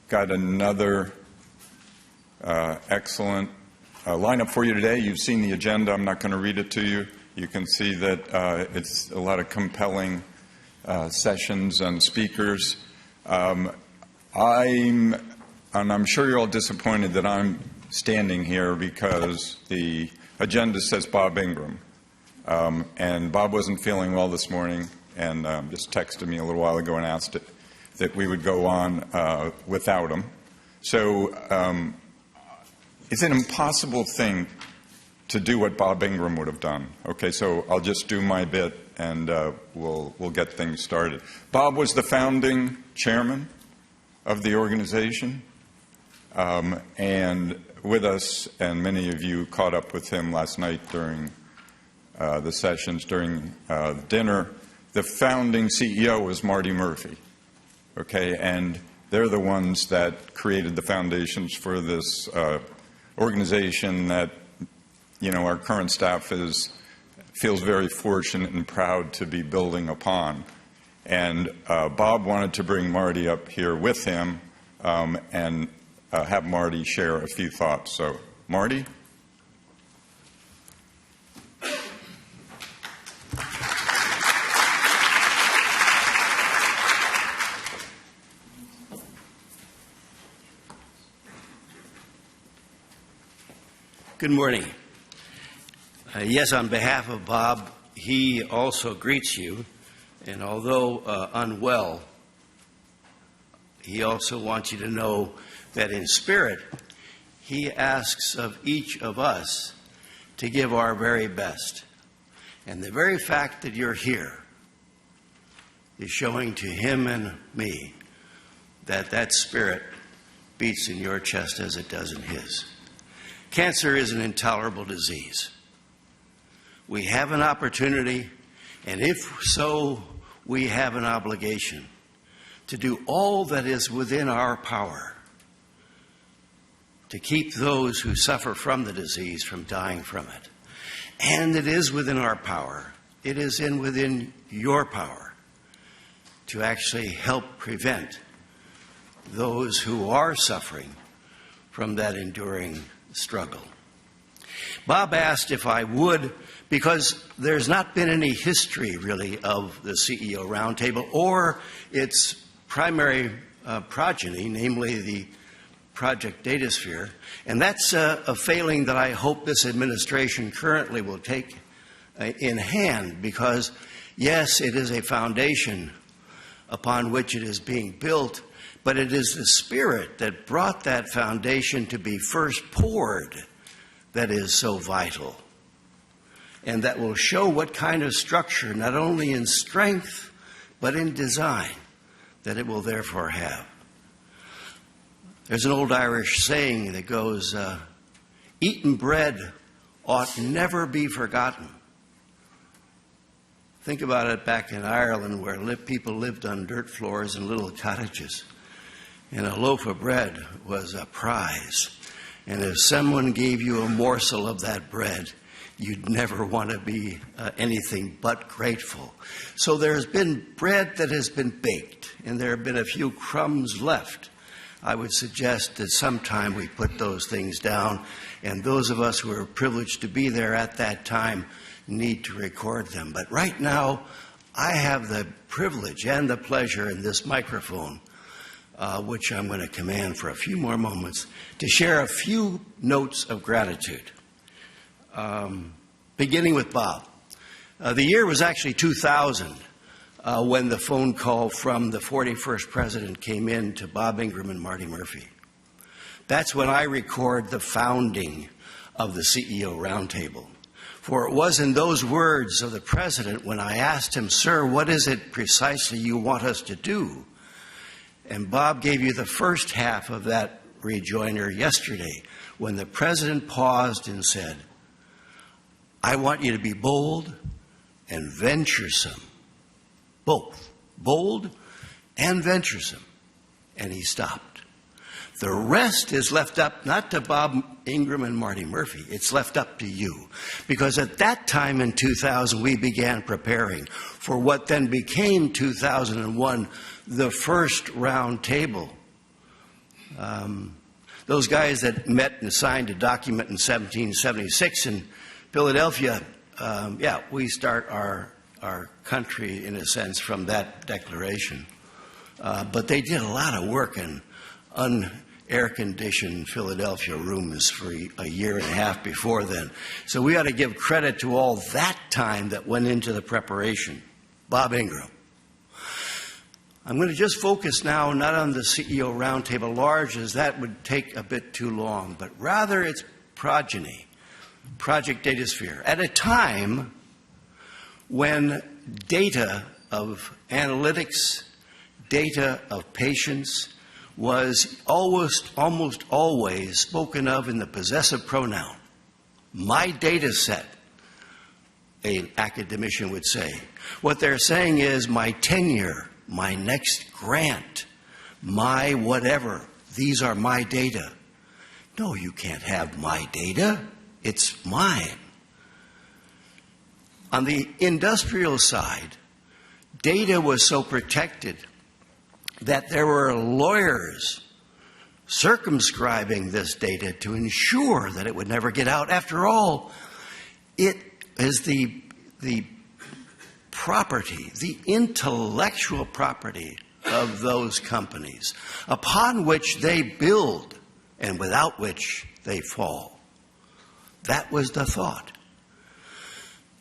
got another excellent lineup for you today. You've seen the agenda. I'm not going to read it to you. You can see that it's a lot of compelling sessions and speakers. I'm sure you're all disappointed that I'm standing here because the agenda says Bob Ingram. And Bob wasn't feeling well this morning and just texted me a little while ago and asked that we would go on without him. So it's an impossible thing to do what Bob Ingram would have done. Okay, so I'll just do my bit and we'll get things started. Bob was the founding chairman of the organization, and with us, and many of you caught up with him last night during the sessions, during dinner. The founding CEO was Marty Murphy, okay, and they're the ones that created the foundations for this organization that, you know, our current staff feels very fortunate and proud to be building upon. And Bob wanted to bring Marty up here with him and have Marty share a few thoughts. So, Marty? Good morning. Yes, on behalf of Bob, he also greets you, and although unwell, he also wants you to know that in spirit, he asks of each of us to give our very best. And the very fact that you're here is showing to him and me that that spirit beats in your chest as it does in his. Cancer is an intolerable disease. We have an opportunity, and if so, we have an obligation to do all that is within our power to keep those who suffer from the disease from dying from it. And it is within our power, it is within your power to actually help prevent those who are suffering from that enduring struggle. Bob asked if I would, because there's not been any history really of the CEO Roundtable or its primary progeny, namely the Project Datasphere, and that's a failing that I hope this administration currently will take in hand, because yes, it is a foundation upon which it is being built, but it is the spirit that brought that foundation to be first poured that is so vital, and that will show what kind of structure, not only in strength, but in design, that it will therefore have. There's an old Irish saying that goes, eaten bread ought never be forgotten. Think about it back in Ireland, where people lived on dirt floors in little cottages, and a loaf of bread was a prize. And if someone gave you a morsel of that bread, you'd never want to be anything but grateful. So there's been bread that has been baked, and there have been a few crumbs left. I would suggest that sometime we put those things down, and those of us who are privileged to be there at that time need to record them. But right now, I have the privilege and the pleasure in this microphone, which I'm going to command for a few more moments, to share a few notes of gratitude. Beginning with Bob. The year was actually 2000 when the phone call from the 41st president came in to Bob Ingram and Marty Murphy. That's when I record the founding of the CEO Roundtable. For it was in those words of the president when I asked him, "Sir, what is it precisely you want us to do?" And Bob gave you the first half of that rejoinder yesterday when the president paused and said, "I want you to be bold and venturesome." Both. Bold and venturesome. And he stopped. The rest is left up not to Bob Ingram and Marty Murphy. It's left up to you. Because at that time in 2000, we began preparing for what then became 2001, the first round table. Those guys that met and signed a document in 1776 in Philadelphia, we start our country, in a sense, from that declaration. But they did a lot of work in air-conditioned Philadelphia rooms for a year and a half before then. So we ought to give credit to all that time that went into the preparation. Bob Ingram. I'm going to just focus now not on the CEO Roundtable large, as that would take a bit too long, but rather its progeny, Project Datasphere, at a time when data of analytics, data of patients was almost always spoken of in the possessive pronoun. My data set, an academician would say. What they're saying is my tenure, my next grant, my whatever, these are my data. No, you can't have my data. It's mine. On the industrial side, data was so protected that there were lawyers circumscribing this data to ensure that it would never get out. After all, it is the property, the intellectual property of those companies upon which they build and without which they fall. That was the thought.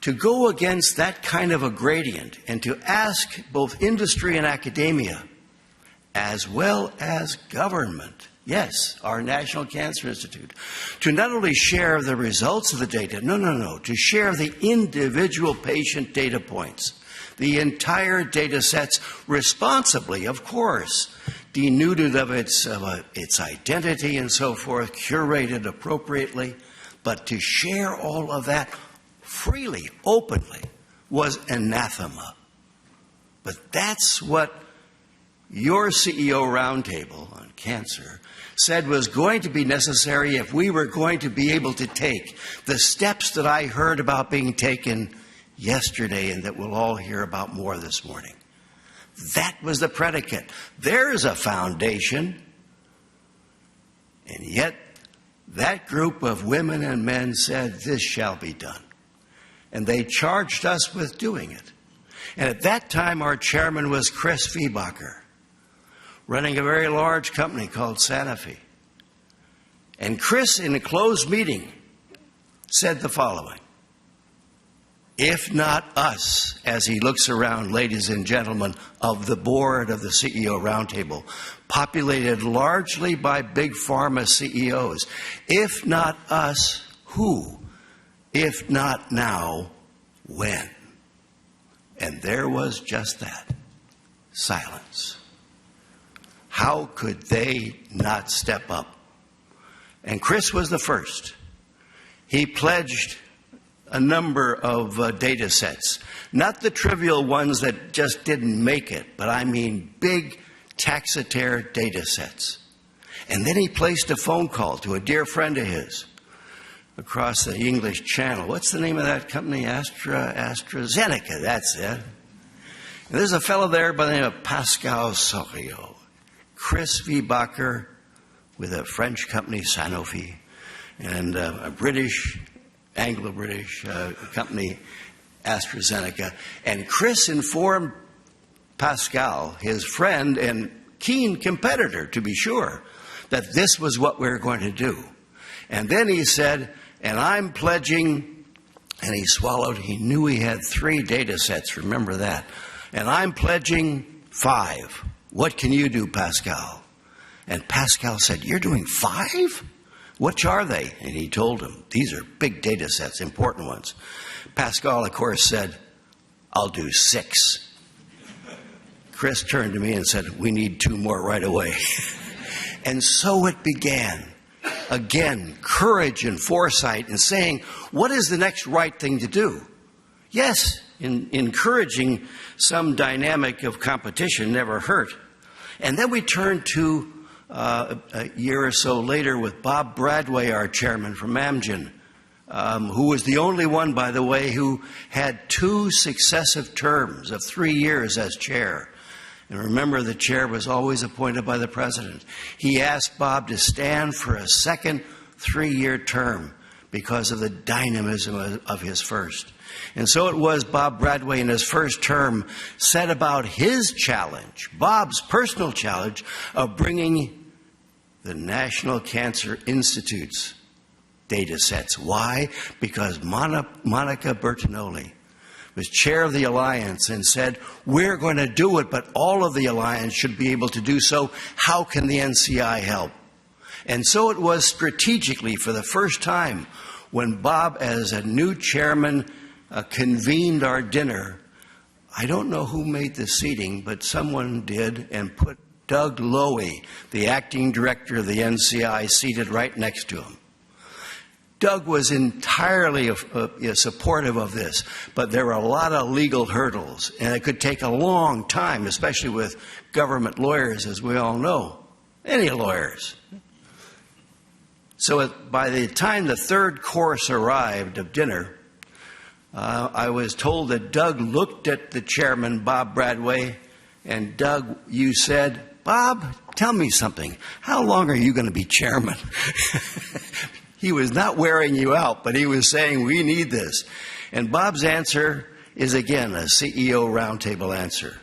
To go against that kind of a gradient and to ask both industry and academia, as well as government, yes, our National Cancer Institute, to not only share the results of the data, no, to share the individual patient data points, the entire data sets responsibly, of course, denuded of its identity and so forth, curated appropriately, but to share all of that freely, openly, was anathema. But that's what your CEO Roundtable on Cancer said was going to be necessary if we were going to be able to take the steps that I heard about being taken yesterday and that we'll all hear about more this morning. That was the predicate. There's a foundation. And yet, that group of women and men said, this shall be done. And they charged us with doing it. And at that time, our chairman was Chris Viehbacher, running a very large company called Sanofi. And Chris, in a closed meeting, said the following: if not us, as he looks around, ladies and gentlemen, of the board of the CEO Roundtable, populated largely by big pharma CEOs, if not us, who? If not now, when? And there was just that, silence. How could they not step up? And Chris was the first. He pledged a number of data sets, not the trivial ones that just didn't make it, but I mean big taxotere data sets. And then he placed a phone call to a dear friend of his across the English Channel. What's the name of that company? AstraZeneca, that's it. And there's a fellow there by the name of Pascal Soriot. Chris Viehbacher with a French company, Sanofi, and a British, Anglo-British company, AstraZeneca. And Chris informed Pascal, his friend and keen competitor, to be sure, that this was what we were going to do. And then he said, and I'm pledging, and he swallowed, he knew he had 3 data sets, remember that. And I'm pledging 5. What can you do, Pascal? And Pascal said, you're doing 5? Which are they? And he told him, these are big data sets, important ones. Pascal, of course, said, I'll do 6. Chris turned to me and said, we need 2 more right away. And so it began. Again, courage and foresight and saying, what is the next right thing to do? Yes, encouraging some dynamic of competition never hurt. And then we turned to a year or so later with Bob Bradway, our chairman from Amgen, who was the only one, by the way, who had 2 successive terms of 3 years as chair. And remember, the chair was always appointed by the president. He asked Bob to stand for a second 3-year term because of the dynamism of his first. And so it was Bob Bradway in his first term set about his challenge, Bob's personal challenge, of bringing the National Cancer Institute's data sets. Why? Because Monica Bertinoli was chair of the Alliance and said, we're going to do it, but all of the Alliance should be able to do so. How can the NCI help? And so it was strategically, for the first time, when Bob, as a new chairman, convened our dinner. I don't know who made the seating, but someone did, and put Doug Lowy, the acting director of the NCI, seated right next to him. Doug was entirely supportive of this, but there were a lot of legal hurdles, and it could take a long time, especially with government lawyers, as we all know, any lawyers. So by the time the third course arrived of dinner, I was told that Doug looked at the chairman, Bob Bradway, and Doug, you said, Bob, tell me something. How long are you going to be chairman? He was not wearing you out, but he was saying, we need this. And Bob's answer is, again, a CEO roundtable answer.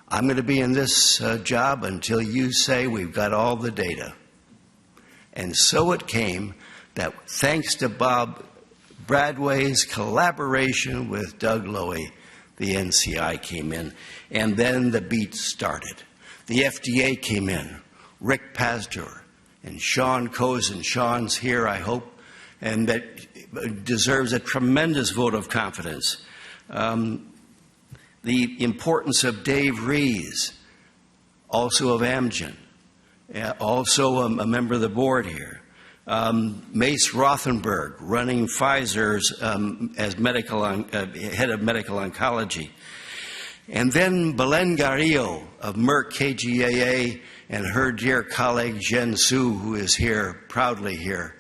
I'm going to be in this job until you say we've got all the data. And so it came that thanks to Bob Bradway's collaboration with Doug Lowy, the NCI came in, and then the beat started. The FDA came in, Rick Pazdur, and Sean Cozen. Sean's here, I hope, and that deserves a tremendous vote of confidence. The importance of Dave Rees, also of Amgen, also a member of the board here. Mace Rothenberg, running Pfizer's as head of medical oncology. And then Belen Garrido of Merck KGaA, and her dear colleague Jen Su, who is here, proudly here,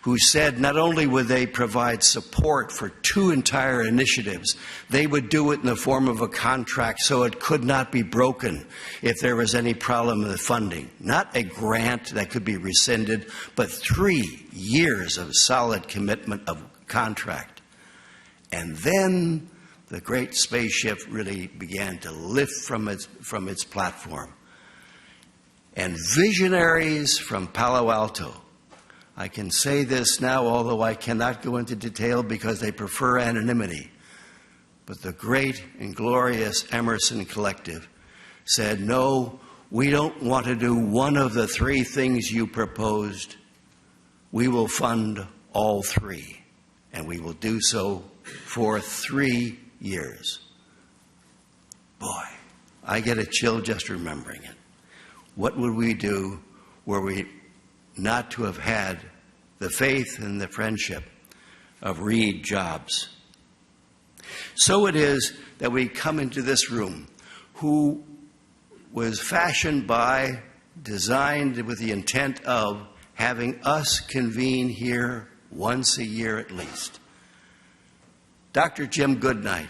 who said not only would they provide support for 2 entire initiatives, they would do it in the form of a contract so it could not be broken if there was any problem with the funding. Not a grant that could be rescinded, but 3 years of solid commitment of contract. And then the great spaceship really began to lift from its platform. And visionaries from Palo Alto, I can say this now, although I cannot go into detail because they prefer anonymity, but the great and glorious Emerson Collective said, no, we don't want to do one of the 3 things you proposed. We will fund all 3, and we will do so for 3 years. Boy, I get a chill just remembering it. What would we do were we not to have had the faith and the friendship of Reed Jobs? So it is that we come into this room, who was fashioned by, designed with the intent of having us convene here once a year at least. Dr. Jim Goodnight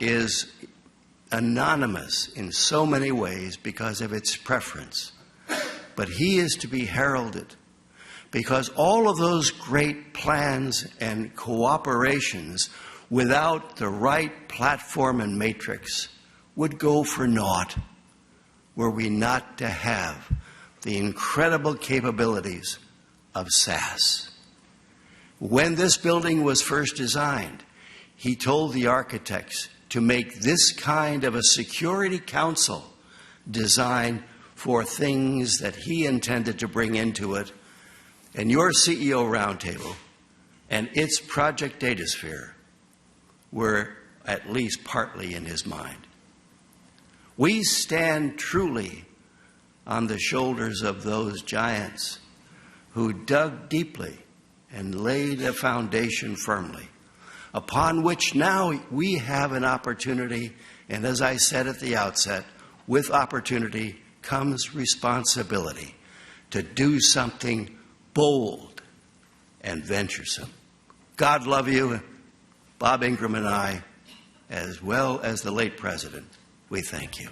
is anonymous in so many ways because of its preference. But he is to be heralded because all of those great plans and cooperations without the right platform and matrix would go for naught were we not to have the incredible capabilities of SAS. When this building was first designed, he told the architects to make this kind of a security council design for things that he intended to bring into it. And your CEO roundtable and its project Datasphere were at least partly in his mind. We stand truly on the shoulders of those giants who dug deeply and laid a foundation firmly, upon which now we have an opportunity, and as I said at the outset, with opportunity comes responsibility to do something bold and venturesome. God love you, Bob Ingram and I, as well as the late president. we thank you.